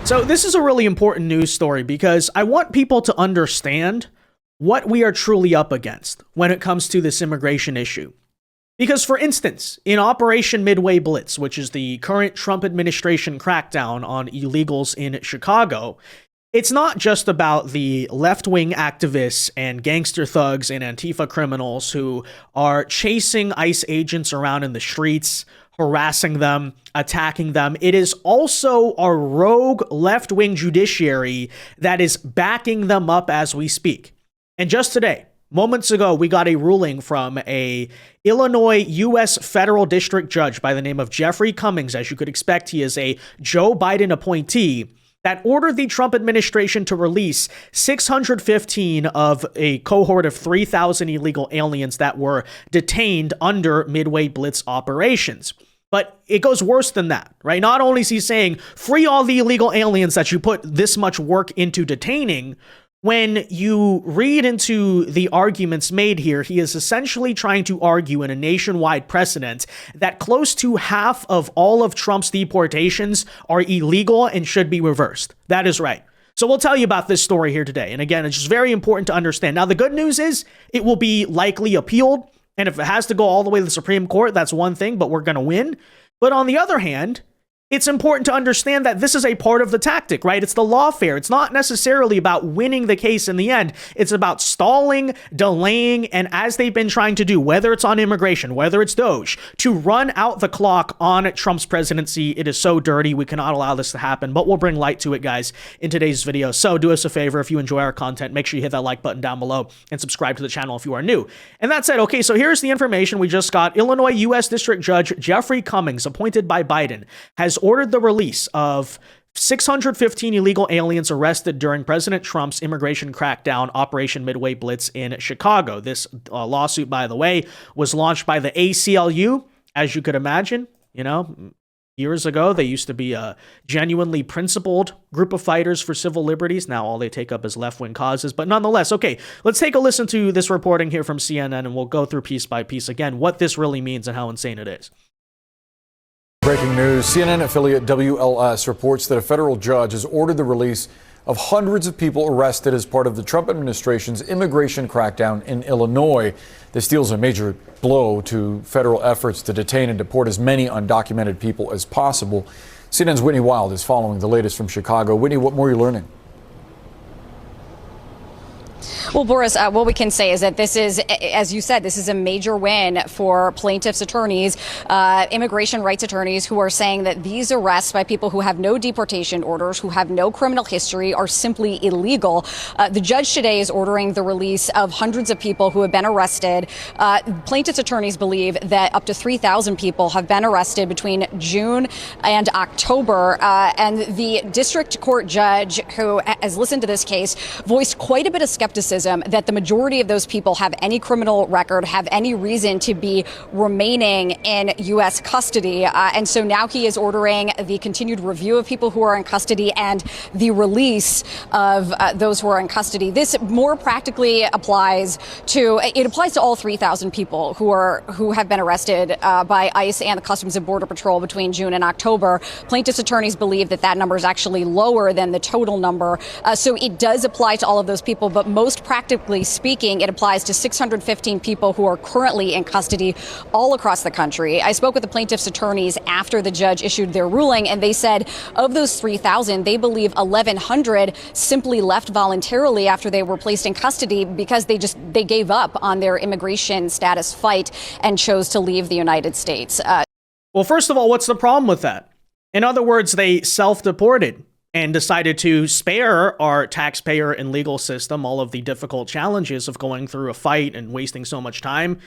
So this is a really important news story because I want people to understand what we are truly up against when it comes to this immigration issue. Because, for instance, in Operation Midway Blitz, which is the current Trump administration crackdown on illegals in Chicago, it's not just about the left-wing activists and gangster thugs and Antifa criminals who are chasing ICE agents around in the streets, harassing them, attacking them. It is also a rogue left-wing judiciary that is backing them up as we speak. And just today, moments ago, we got a ruling from a Illinois U.S. federal district judge by the name of Jeffrey Cummings. As you could expect, he is a Joe Biden appointee that ordered the Trump administration to release 615 of a cohort of 3,000 illegal aliens that were detained under Midway Blitz operations. But it goes worse than that, right? Not only is he saying, free all the illegal aliens that you put this much work into detaining, when you read into the arguments made here, he is essentially trying to argue in a nationwide precedent that close to half of all of Trump's deportations are illegal and should be reversed. That is right. So we'll tell you about this story here today. And again, it's just very important to understand. Now, the good news is it will be likely appealed. And if it has to go all the way to the Supreme Court, that's one thing, but we're going to win. But on the other hand, it's important to understand that this is a part of the tactic, right? It's the lawfare. It's not necessarily about winning the case in the end. It's about stalling, delaying, and as they've been trying to do, whether it's on immigration, whether it's DOJ, to run out the clock on Trump's presidency. It is so dirty. We cannot allow this to happen, but we'll bring light to it, guys, in today's video. So do us a favor. If you enjoy our content, make sure you hit that like button down below and subscribe to the channel if you are new. And that said, okay, so here's the information we just got. Illinois U.S. District Judge Jeffrey Cummings, appointed by Biden, has ordered the release of 615 illegal aliens arrested during President Trump's immigration crackdown, Operation Midway Blitz in Chicago. This lawsuit, by the way, was launched by the ACLU, as you could imagine. You know, years ago, they used to be a genuinely principled group of fighters for civil liberties. Now all they take up is left-wing causes. But nonetheless, okay, let's take a listen to this reporting here from CNN, and we'll go through piece by piece again what this really means and how insane it is. Breaking news, CNN affiliate WLS reports that a federal judge has ordered the release of hundreds of people arrested as part of the Trump administration's immigration crackdown in Illinois. This deals a major blow to federal efforts to detain and deport as many undocumented people as possible. CNN's Whitney Wild is following the latest from Chicago. Whitney, what more are you learning? Well, Boris, what we can say is that this is, as you said, this is a major win for plaintiffs' attorneys, immigration rights attorneys, who are saying that these arrests by people who have no deportation orders, who have no criminal history, are simply illegal. The judge today is ordering the release of hundreds of people who have been arrested. Plaintiffs' attorneys believe that up to 3,000 people have been arrested between June and October. And the district court judge who has listened to this case voiced quite a bit of skepticism that the majority of those people have any criminal record, have any reason to be remaining in U.S. custody. And so now he is ordering the continued review of people who are in custody and the release of those who are in custody. This more practically applies to all 3,000 people who have been arrested by ICE and the Customs and Border Patrol between June and October. Plaintiffs' attorneys believe that that number is actually lower than the total number. So it does apply to all of those people, but most practically speaking, it applies to 615 people who are currently in custody all across the country. I spoke with the plaintiffs' attorneys after the judge issued their ruling, and they said of those 3,000, they believe 1,100 simply left voluntarily after they were placed in custody because they gave up on their immigration status fight and chose to leave the United States. Well, first of all, what's the problem with that? In other words, they self-deported and decided to spare our taxpayer and legal system all of the difficult challenges of going through a fight and wasting so much time.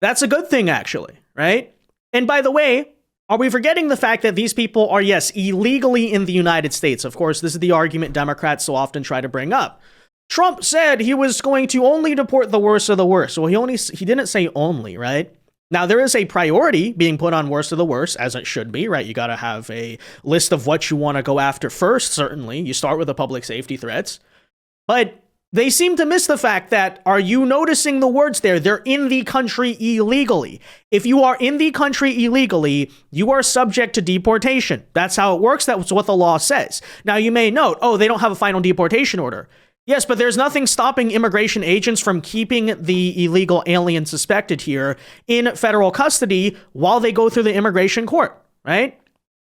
That's a good thing, actually, right? And by the way, are we forgetting the fact that these people are, yes, illegally in the United States? Of course, this is the argument Democrats so often try to bring up. Trump said he was going to only deport the worst of the worst. Well, he didn't say only, right? Now, there is a priority being put on worst of the worst, as it should be, right? You got to have a list of what you want to go after first, certainly. You start with the public safety threats. But They seem to miss the fact that, are you noticing the words there? They're in the country illegally. If you are in the country illegally, you are subject to deportation. That's how it works. That's what the law says. Now, you may note, oh, they don't have a final deportation order. Yes, but there's nothing stopping immigration agents from keeping the illegal alien suspected here in federal custody while they go through the immigration court, right?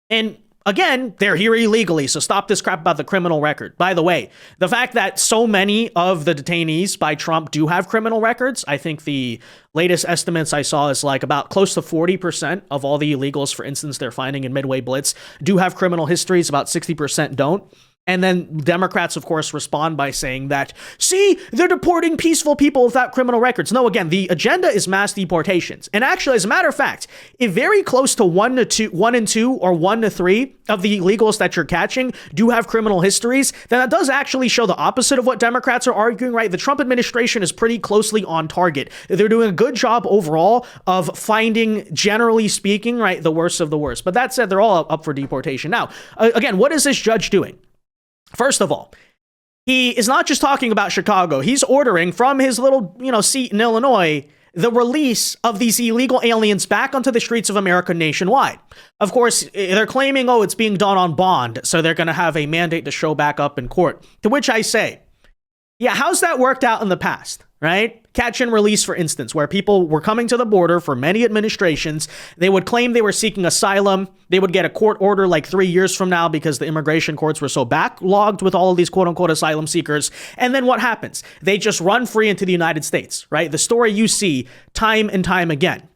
And again, they're here illegally, so stop this crap about the criminal record. By the way, the fact that so many of the detainees by Trump do have criminal records, I think the latest estimates I saw is like about close to 40% of all the illegals, for instance, they're finding in Midway Blitz do have criminal histories, about 60% don't. And then Democrats, of course, respond by saying that, see, they're deporting peaceful people without criminal records. No, again, the agenda is mass deportations. And actually, as a matter of fact, if very close to 1 and 2 or 1 to 3 of the illegals that you're catching do have criminal histories, then that does actually show the opposite of what Democrats are arguing, right? The Trump administration is pretty closely on target. They're doing a good job overall of finding, generally speaking, right, the worst of the worst. But that said, they're all up for deportation. Now, again, what is this judge doing? First of all, he is not just talking about Chicago. He's ordering from his little, seat in Illinois, the release of these illegal aliens back onto the streets of America nationwide. Of course, they're claiming, oh, it's being done on bond, so they're going to have a mandate to show back up in court. To which I say, yeah, how's that worked out in the past, right? Catch and release, for instance, where people were coming to the border for many administrations. They would claim they were seeking asylum. They would get a court order like 3 years from now because the immigration courts were so backlogged with all of these quote unquote asylum seekers. And then what happens? They just run free into the United States, right? The story you see time and time again.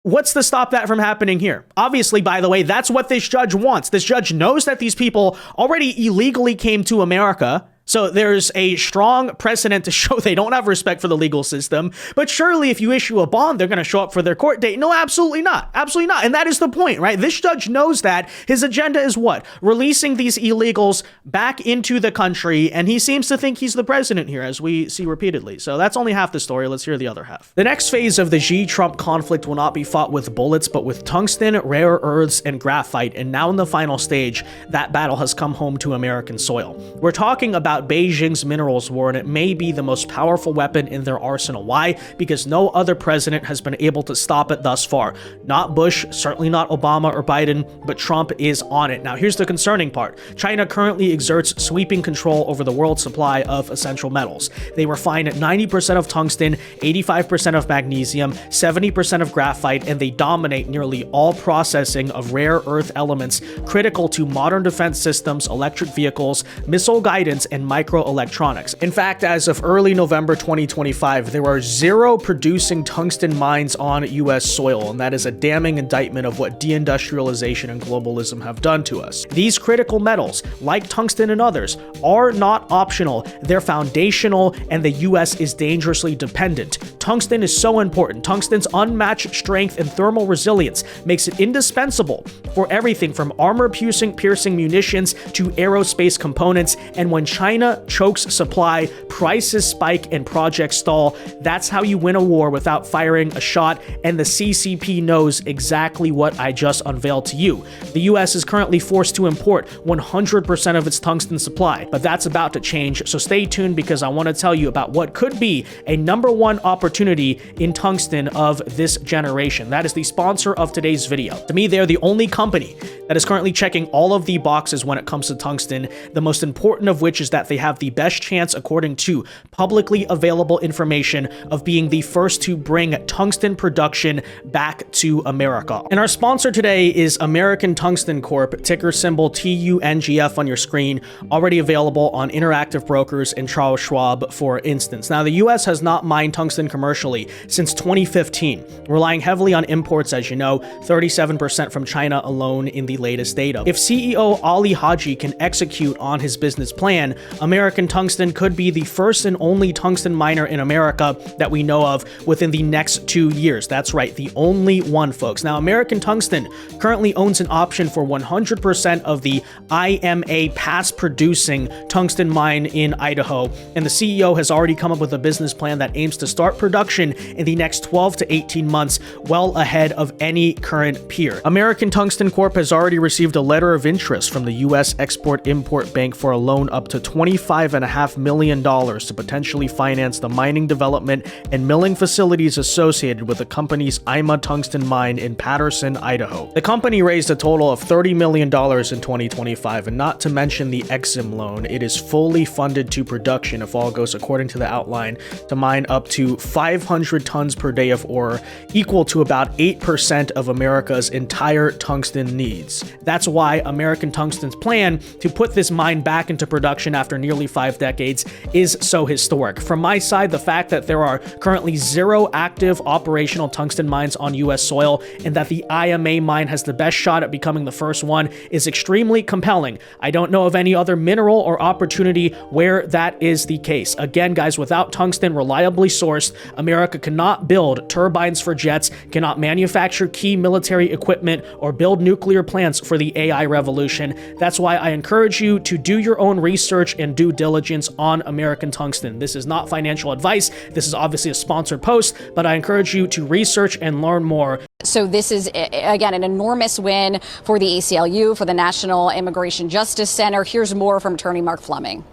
What's to stop that from happening here? Obviously, by the way, that's what this judge wants. This judge knows that these people already illegally came to America. So there's a strong precedent to show they don't have respect for the legal system. But surely if you issue a bond, they're going to show up for their court date. No, absolutely not. Absolutely not. And that is the point, right? This judge knows that. His agenda is what? Releasing these illegals back into the country. And he seems to think he's the president here, as we see repeatedly. So that's only half the story. Let's hear the other half. The next phase of the Xi-Trump conflict will not be fought with bullets, but with tungsten, rare earths, and graphite. And now in the final stage, that battle has come home to American soil. We're talking about Beijing's minerals war, and it may be the most powerful weapon in their arsenal. Why? Because no other president has been able to stop it thus far. Not Bush, certainly not Obama or Biden, but Trump is on it. Now, here's the concerning part. China currently exerts sweeping control over the world's supply of essential metals. They refine 90% of tungsten, 85% of magnesium, 70% of graphite, and they dominate nearly all processing of rare earth elements critical to modern defense systems, electric vehicles, missile guidance, and microelectronics. In fact, as of early November 2025, there are 0 producing tungsten mines on U.S. soil, and that is a damning indictment of what deindustrialization and globalism have done to us. These critical metals, like tungsten and others, are not optional. They're foundational, and the U.S. is dangerously dependent. Tungsten is so important. Tungsten's unmatched strength and thermal resilience makes it indispensable for everything from armor-piercing munitions to aerospace components, and when China chokes supply, prices spike, and projects stall. That's how you win a war without firing a shot, and the CCP knows exactly what I just unveiled to you. The US is currently forced to import 100% of its tungsten supply, but that's about to change, so stay tuned because I want to tell you about what could be a #1 opportunity in tungsten of this generation. That is the sponsor of today's video. To me, they're the only company that is currently checking all of the boxes when it comes to tungsten, the most important of which is that they have the best chance, according to publicly available information, of being the first to bring tungsten production back to America. And our sponsor today is American Tungsten Corp, ticker symbol TUNGF on your screen, already available on Interactive Brokers and Charles Schwab, for instance. Now, the US has not mined tungsten commercially since 2015, relying heavily on imports, as you know, 37% from China alone in the latest data. If CEO Ali Haji can execute on his business plan, American Tungsten could be the first and only tungsten miner in America that we know of within the next 2 years. That's right, the only one, folks. Now, American Tungsten currently owns an option for 100% of the IMA past-producing tungsten mine in Idaho, and the CEO has already come up with a business plan that aims to start production production in the next 12 to 18 months, well ahead of any current peer. American Tungsten Corp has already received a letter of interest from the U.S. Export-Import Bank for a loan up to $25.5 million to potentially finance the mining development and milling facilities associated with the company's Ima tungsten mine in Patterson, Idaho. The company raised a total of $30 million in 2025, and not to mention the Exim loan, it is fully funded to production if all goes according to the outline to mine up to 500 tons per day of ore, equal to about 8% of America's entire tungsten needs. That's why American Tungsten's plan to put this mine back into production after nearly 5 decades is so historic. From my side, the fact that there are currently 0 active operational tungsten mines on US soil and that the IMA mine has the best shot at becoming the first one is extremely compelling. I don't know of any other mineral or opportunity where that is the case. Again, guys, without tungsten reliably sourced, America cannot build turbines for jets, cannot manufacture key military equipment, or build nuclear plants for the AI revolution. That's why I encourage you to do your own research and due diligence on American Tungsten. This is not financial advice. This is obviously a sponsored post, but I encourage you to research and learn more. So this is, again, an enormous win for the ACLU, for the National Immigration Justice Center. Here's more from attorney Mark Fleming.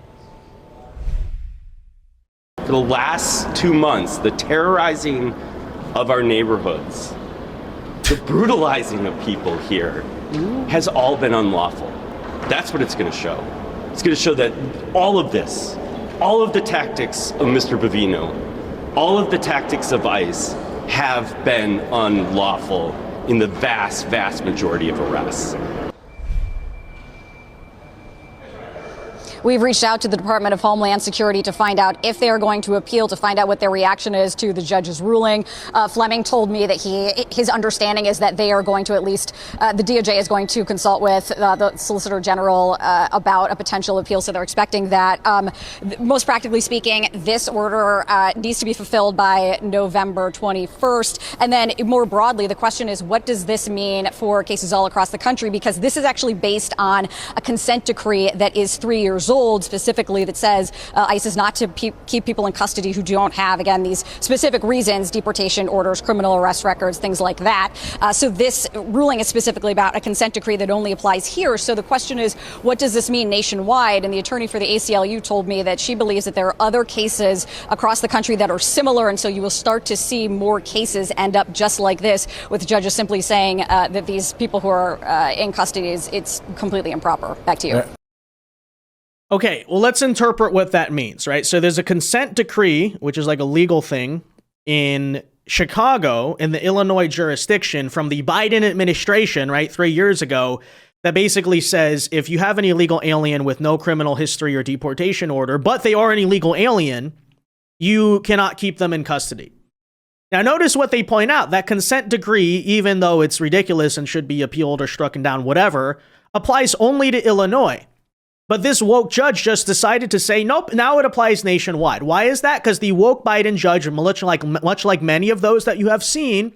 For the last 2 months, the terrorizing of our neighborhoods, the brutalizing of people here has all been unlawful. That's what it's going to show. It's going to show that all of this, all of the tactics of Mr. Bavino, all of the tactics of ICE have been unlawful in the vast, vast majority of arrests. We've reached out to the Department of Homeland Security to find out if they are going to appeal, to find out what their reaction is to the judge's ruling. Fleming told me that his understanding is that they are going to, at least the DOJ is going to consult with the Solicitor General about a potential appeal. So they're expecting that. Most practically speaking, this order needs to be fulfilled by November 21st. And then more broadly, the question is, what does this mean for cases all across the country? Because this is actually based on a consent decree that is 3 years old, specifically, that says ICE is not to keep people in custody who don't have, again, these specific reasons, deportation orders, criminal arrest records, things like that. So this ruling is specifically about a consent decree that only applies here. So the question is, what does this mean nationwide? And the attorney for the ACLU told me that she believes that there are other cases across the country that are similar, and so you will start to see more cases end up just like this, with judges simply saying that these people who are in custody, it's completely improper. Back to you. Okay, well, let's interpret what that means, right? So there's a consent decree, which is like a legal thing in Chicago, in the Illinois jurisdiction from the Biden administration, right, 3 years ago, that basically says if you have an illegal alien with no criminal history or deportation order, but they are an illegal alien, you cannot keep them in custody. Now, notice what they point out. That consent decree, even though it's ridiculous and should be appealed or struck down, whatever, applies only to Illinois. But this woke judge just decided to say, nope, now it applies nationwide. Why is that? Because the woke Biden judge, much like many of those that you have seen,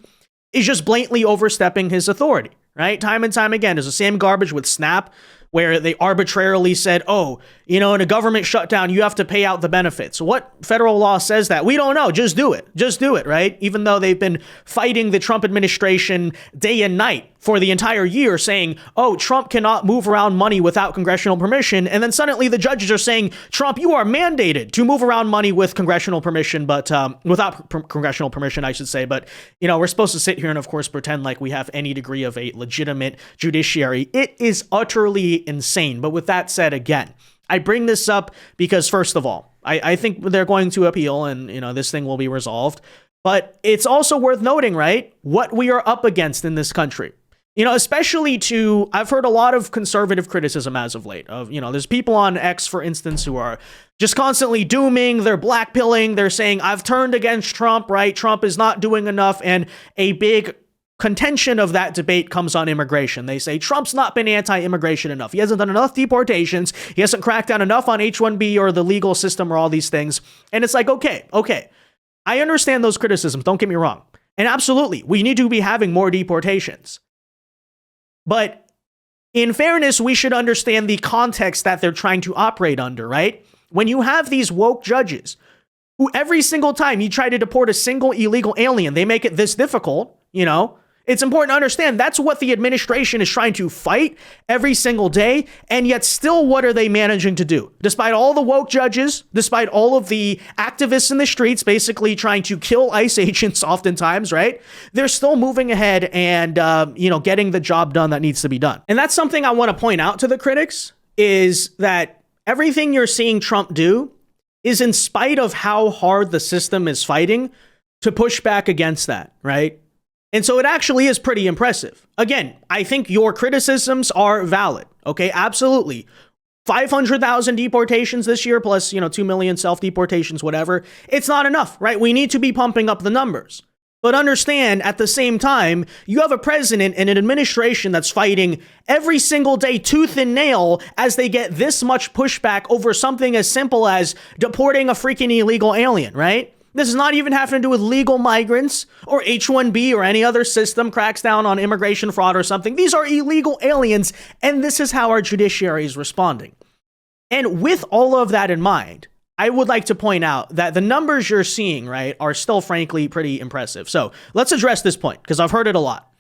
is just blatantly overstepping his authority, right? Time and time again. There's the same garbage with SNAP, where they arbitrarily said, oh, in a government shutdown, you have to pay out the benefits. What federal law says that? We don't know. Just do it. Just do it, right? Even though they've been fighting the Trump administration day and night for the entire year, saying, oh, Trump cannot move around money without congressional permission. And then suddenly the judges are saying, Trump, you are mandated to move around money with congressional permission, but without congressional permission, I should say. But, we're supposed to sit here and, of course, pretend like we have any degree of a legitimate judiciary. It is utterly insane. But with that said, again, I bring this up because, first of all, I think they're going to appeal and, this thing will be resolved. But it's also worth noting, right, what we are up against in this country. Especially I've heard a lot of conservative criticism as of late of, there's people on X, for instance, who are just constantly dooming, they're blackpilling, they're saying, I've turned against Trump, right? Trump is not doing enough. And a big contention of that debate comes on immigration. They say Trump's not been anti-immigration enough. He hasn't done enough deportations. He hasn't cracked down enough on H-1B or the legal system or all these things. And it's like, okay. I understand those criticisms. Don't get me wrong. And absolutely, we need to be having more deportations. But in fairness, we should understand the context that they're trying to operate under, right? When you have these woke judges who every single time you try to deport a single illegal alien, they make it this difficult, you know? It's important to understand that's what the administration is trying to fight every single day. And yet still, what are they managing to do? Despite all the woke judges, despite all of the activists in the streets basically trying to kill ICE agents oftentimes, right? They're still moving ahead and, getting the job done that needs to be done. And that's something I want to point out to the critics is that everything you're seeing Trump do is in spite of how hard the system is fighting to push back against that, right? And so it actually is pretty impressive. Again, I think your criticisms are valid. Okay, absolutely. 500,000 deportations this year plus, 2 million self-deportations, whatever. It's not enough, right? We need to be pumping up the numbers. But understand, at the same time, you have a president and an administration that's fighting every single day tooth and nail as they get this much pushback over something as simple as deporting a freaking illegal alien, right? This is not even having to do with legal migrants or H-1B or any other system cracks down on immigration fraud or something. These are illegal aliens, and this is how our judiciary is responding. And with all of that in mind, I would like to point out that the numbers you're seeing, right, are still frankly pretty impressive. So let's address this point, because I've heard it a lot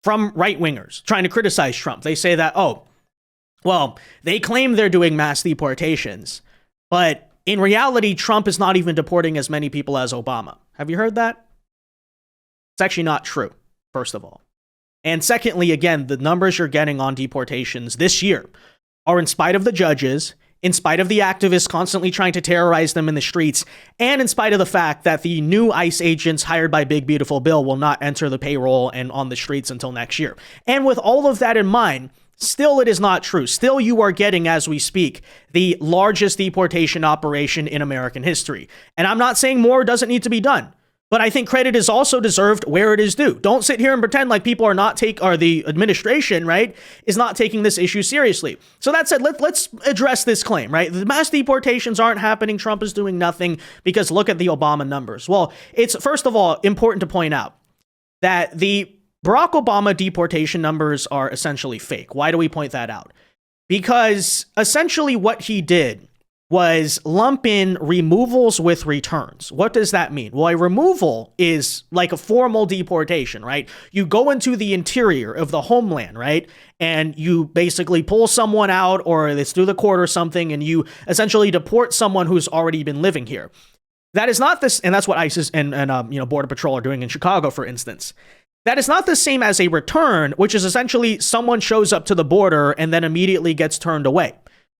from right-wingers trying to criticize Trump. They say that, they claim they're doing mass deportations, but in reality, Trump is not even deporting as many people as Obama. Have you heard that? It's actually not true, first of all. And secondly, again, the numbers you're getting on deportations this year are in spite of the judges, in spite of the activists constantly trying to terrorize them in the streets, and in spite of the fact that the new ICE agents hired by Big Beautiful Bill will not enter the payroll and on the streets until next year. And with all of that in mind, still, it is not true. Still, you are getting, as we speak, the largest deportation operation in American history. And I'm not saying more doesn't need to be done, but I think credit is also deserved where it is due. Don't sit here and pretend like people are not the administration, right, is not taking this issue seriously. So that said, let's address this claim, right? The mass deportations aren't happening. Trump is doing nothing because look at the Obama numbers. Well, it's first of all important to point out that the Barack Obama deportation numbers are essentially fake. Why do we point that out? Because essentially what he did was lump in removals with returns. What does that mean? Well, a removal is like a formal deportation, right? You go into the interior of the homeland, right? And you basically pull someone out, or it's through the court or something, and you essentially deport someone who's already been living here. That is not this, and that's what ISIS and Border Patrol are doing in Chicago, for instance. That is not the same as a return, which is essentially someone shows up to the border and then immediately gets turned away.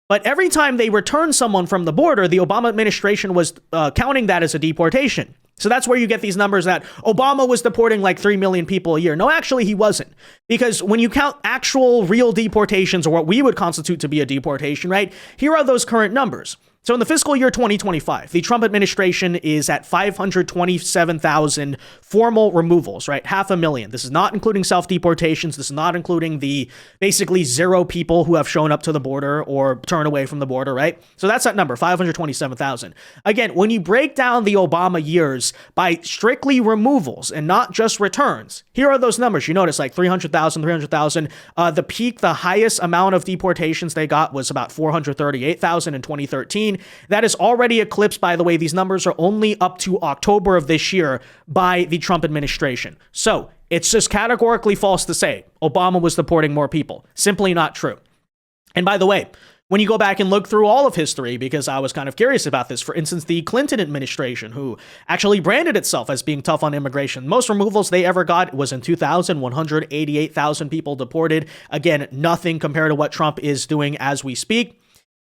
But every time they return someone from the border, the Obama administration was counting that as a deportation. So that's where you get these numbers that Obama was deporting like 3 million people a year. No, actually, he wasn't. Because when you count actual real deportations, or what we would constitute to be a deportation, right? Here are those current numbers. So in the fiscal year 2025, the Trump administration is at 527,000 formal removals, right? 500,000. This is not including self-deportations. This is not including the basically 0 people who have shown up to the border or turned away from the border, right? So that's that number, 527,000. Again, when you break down the Obama years by strictly removals and not just returns, here are those numbers. You notice like 300,000. The peak, the highest amount of deportations they got was about 438,000 in 2013. That is already eclipsed, by the way. These numbers are only up to October of this year by the Trump administration. So it's just categorically false to say Obama was deporting more people. Simply not true. And by the way, when you go back and look through all of history, because I was kind of curious about this, for instance, the Clinton administration, who actually branded itself as being tough on immigration. Most removals they ever got was in 2000, 188,000 people deported. Again, nothing compared to what Trump is doing as we speak.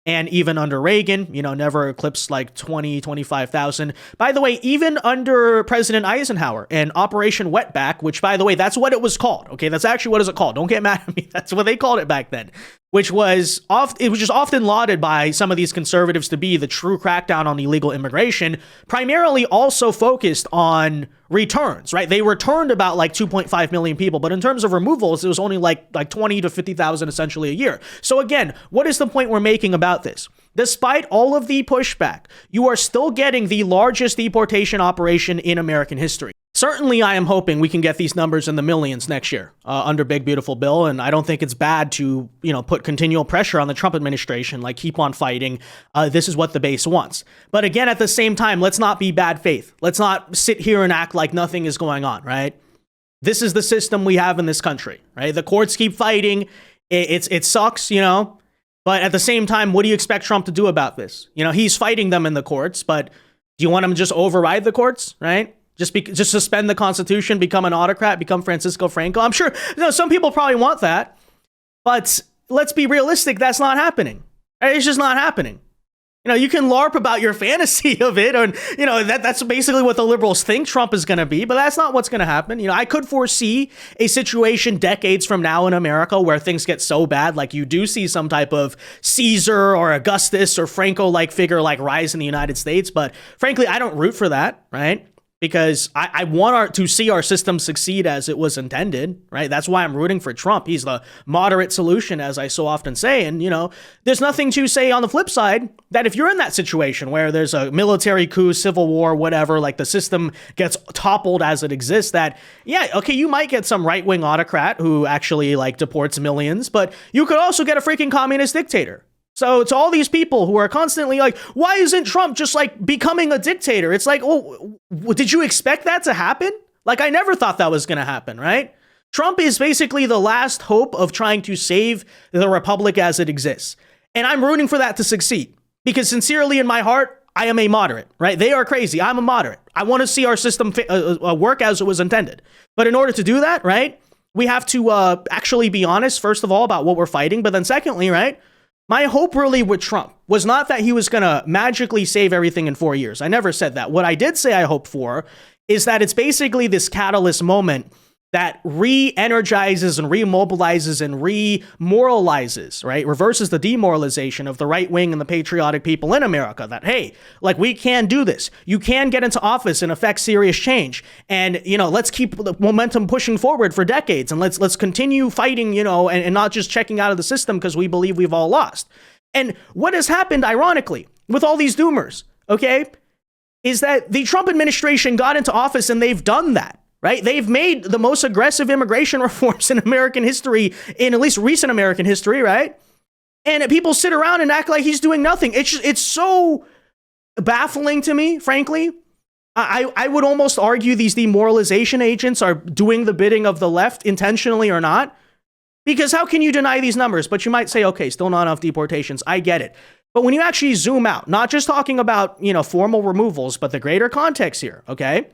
And even under Reagan, never eclipsed like 25,000. By the way, even under President Eisenhower and Operation Wetback, which, by the way, that's what it was called. Okay, that's actually what is it called. Don't get mad at me. That's what they called it back then, which was just often lauded by some of these conservatives to be the true crackdown on illegal immigration, primarily also focused on returns, right? They returned about like 2.5 million people, but in terms of removals, it was only like 20 to 50,000 essentially a year. So again, what is the point we're making about this? Despite all of the pushback, you are still getting the largest deportation operation in American history. certainly I am hoping we can get these numbers in the millions next year under Big Beautiful Bill. And I don't think it's bad to, put continual pressure on the Trump administration, like keep on fighting. This is what the base wants. But again, at the same time, let's not be bad faith. Let's not sit here and act like nothing is going on, right? This is the system we have in this country, right? The courts keep fighting. It sucks, but at the same time, what do you expect Trump to do about this? He's fighting them in the courts, but do you want him to just override the courts, right? Just suspend the Constitution, become an autocrat, become Francisco Franco? I'm sure some people probably want that, but let's be realistic. That's not happening. It's just not happening. You can LARP about your fantasy of it, and that's basically what the liberals think Trump is going to be, but that's not what's going to happen. I could foresee a situation decades from now in America where things get so bad, like you do see some type of Caesar or Augustus or Franco-like figure like rise in the United States. But frankly, I don't root for that, right? Because I want to see our system succeed as it was intended, right? That's why I'm rooting for Trump. He's the moderate solution, as I so often say. And, there's nothing to say on the flip side that if you're in that situation where there's a military coup, civil war, whatever, like the system gets toppled as it exists, that, yeah, okay, you might get some right-wing autocrat who actually deports millions, but you could also get a freaking communist dictator. So to all these people who are constantly like, why isn't Trump just becoming a dictator? It's like, oh, did you expect that to happen? I never thought that was going to happen, right? Trump is basically the last hope of trying to save the republic as it exists. And I'm rooting for that to succeed because sincerely in my heart, I am a moderate, right? They are crazy. I'm a moderate. I want to see our system work as it was intended. But in order to do that, right, we have to actually be honest, first of all, about what we're fighting. But then secondly, right, my hope really with Trump was not that he was going to magically save everything in 4 years. I never said that. What I did say I hope for is that it's basically this catalyst moment that re-energizes and remobilizes and remoralizes, right? Reverses the demoralization of the right wing and the patriotic people in America that, hey, we can do this. You can get into office and affect serious change. And, let's keep the momentum pushing forward for decades. And let's continue fighting, and not just checking out of the system because we believe we've all lost. And what has happened, ironically, with all these doomers, okay, is that the Trump administration got into office and they've done that. Right? They've made the most aggressive immigration reforms in American history, in at least recent American history, right? And people sit around and act like he's doing nothing. It's so baffling to me, frankly. I would almost argue these demoralization agents are doing the bidding of the left intentionally or not. Because how can you deny these numbers? But you might say, okay, still not enough deportations. I get it. But when you actually zoom out, not just talking about, formal removals, but the greater context here, okay?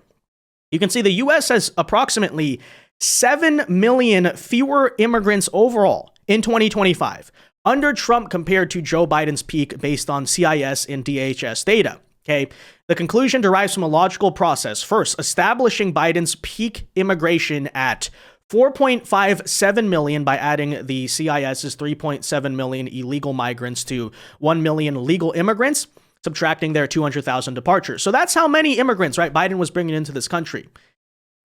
You can see the U.S. has approximately 7 million fewer immigrants overall in 2025 under Trump compared to Joe Biden's peak based on CIS and DHS data. Okay, the conclusion derives from a logical process. First, establishing Biden's peak immigration at 4.57 million by adding the CIS's 3.7 million illegal migrants to 1 million legal immigrants, subtracting their 200,000 departures. So that's how many immigrants, right, Biden was bringing into this country.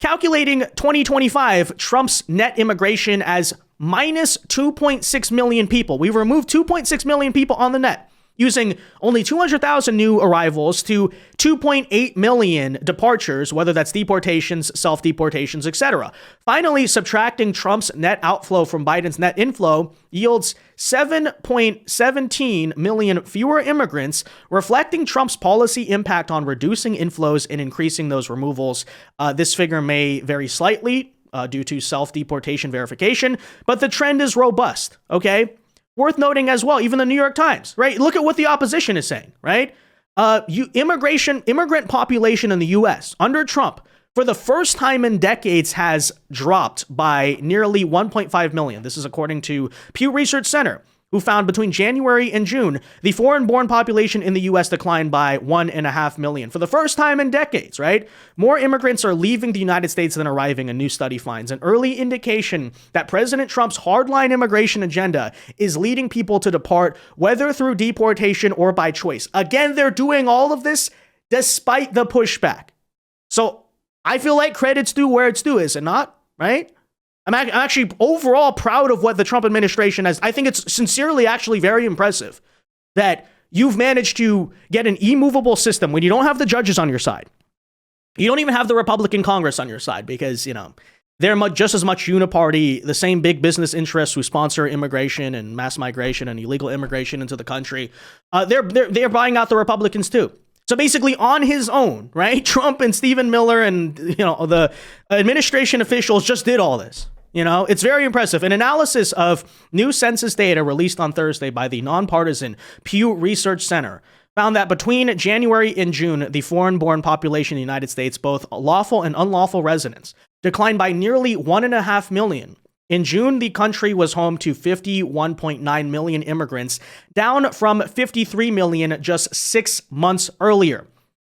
Calculating 2025, Trump's net immigration as minus 2.6 million people. We removed 2.6 million people on the net, using only 200,000 new arrivals to 2.8 million departures, whether that's deportations, self-deportations, etc. Finally, subtracting Trump's net outflow from Biden's net inflow yields 7.17 million fewer immigrants, reflecting Trump's policy impact on reducing inflows and increasing those removals. This figure may vary slightly due to self-deportation verification, but the trend is robust, okay? Worth noting as well, even the New York Times, right? Look at what the opposition is saying, right? Immigrant population in the U.S. under Trump for the first time in decades has dropped by nearly 1.5 million. This is according to Pew Research Center, who found between January and June, the foreign-born population in the U.S. declined by 1.5 million. For the first time in decades, right? More immigrants are leaving the United States than arriving, a new study finds. An early indication that President Trump's hardline immigration agenda is leading people to depart, whether through deportation or by choice. Again, they're doing all of this despite the pushback. So I feel like credit's due where it's due, is it not? Right? I'm actually overall proud of what the Trump administration has. I think it's sincerely actually very impressive that you've managed to get an immovable system when you don't have the judges on your side. You don't even have the Republican Congress on your side because, you know, they're just as much uniparty, the same big business interests who sponsor immigration and mass migration and illegal immigration into the country. They're buying out the Republicans too. So basically on his own, right? Trump and Stephen Miller and, you know, the administration officials just did all this. You know, it's very impressive. An analysis of new census data released on Thursday by the nonpartisan Pew Research Center found that between January and June, the foreign-born population in the United States, both lawful and unlawful residents, declined by nearly 1.5 million. In June, the country was home to 51.9 million immigrants, down from 53 million just 6 months earlier.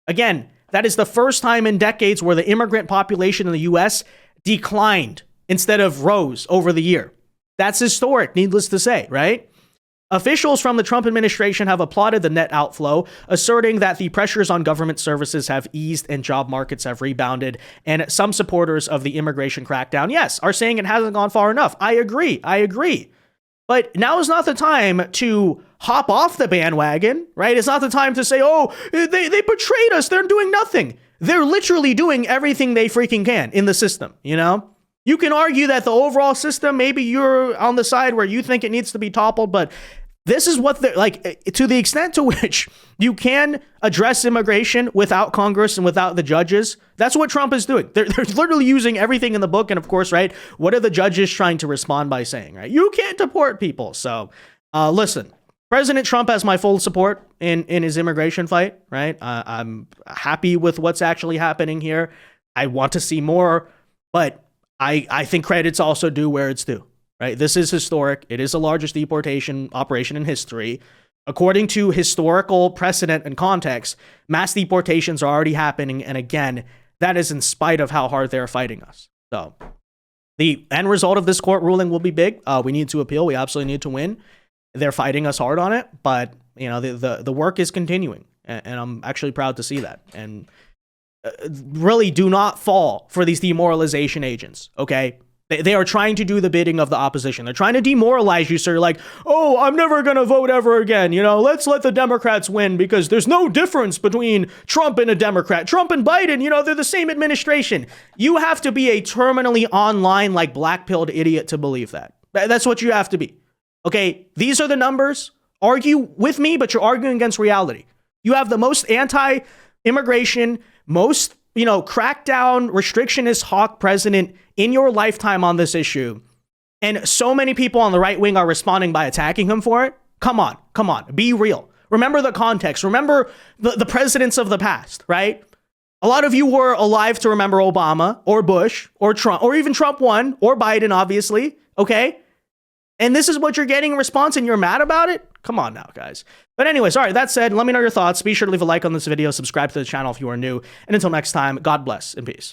Again, that is the first time in decades where the immigrant population in the U.S. declined instead of rose over the year. That's historic, needless to say, right? Officials from the Trump administration have applauded the net outflow, asserting that the pressures on government services have eased and job markets have rebounded. And some supporters of the immigration crackdown, yes, are saying it hasn't gone far enough. I agree. But now is not the time to hop off the bandwagon, right? It's not the time to say, oh, they betrayed us. They're doing nothing. They're literally doing everything they freaking can in the system, you know? You can argue that the overall system, maybe you're on the side where you think it needs to be toppled, but this is what they're like, to the extent to which you can address immigration without Congress and without the judges. That's what Trump is doing. They're literally using everything in the book. And of course, right, what are the judges trying to respond by saying, right? You can't deport people. So listen, President Trump has my full support in his immigration fight, right? I'm happy with what's actually happening here. I want to see more, but I think credit's also due where it's due. Right? This is historic. It is the largest deportation operation in history. According to historical precedent and context, mass deportations are already happening. And again, that is in spite of how hard they're fighting us. So the end result of this court ruling will be big. We need to appeal. We absolutely need to win. They're fighting us hard on it, but you know, the work is continuing. And I'm actually proud to see that. And really do not fall for these demoralization agents. Okay. They are trying to do the bidding of the opposition. They're trying to demoralize you. So you're like, oh, I'm never going to vote ever again. You know, let's let the Democrats win because there's no difference between Trump and a Democrat. Trump and Biden, you know, they're the same administration. You have to be a terminally online, like black-pilled idiot to believe that. That's what you have to be. Okay, these are the numbers. Argue with me, but you're arguing against reality. You have the most anti-immigration, most, you know, crackdown, restrictionist hawk president in your lifetime on this issue. And so many people on the right wing are responding by attacking him for it. Come on, be real. Remember the context. Remember the presidents of the past, right? A lot of you were alive to remember Obama or Bush or Trump, or even Trump 1 or Biden, obviously. Okay. And this is what you're getting in response and you're mad about it? Come on now, guys. But anyways, all right, that said, let me know your thoughts. Be sure to leave a like on this video, subscribe to the channel if you are new. And until next time, God bless and peace.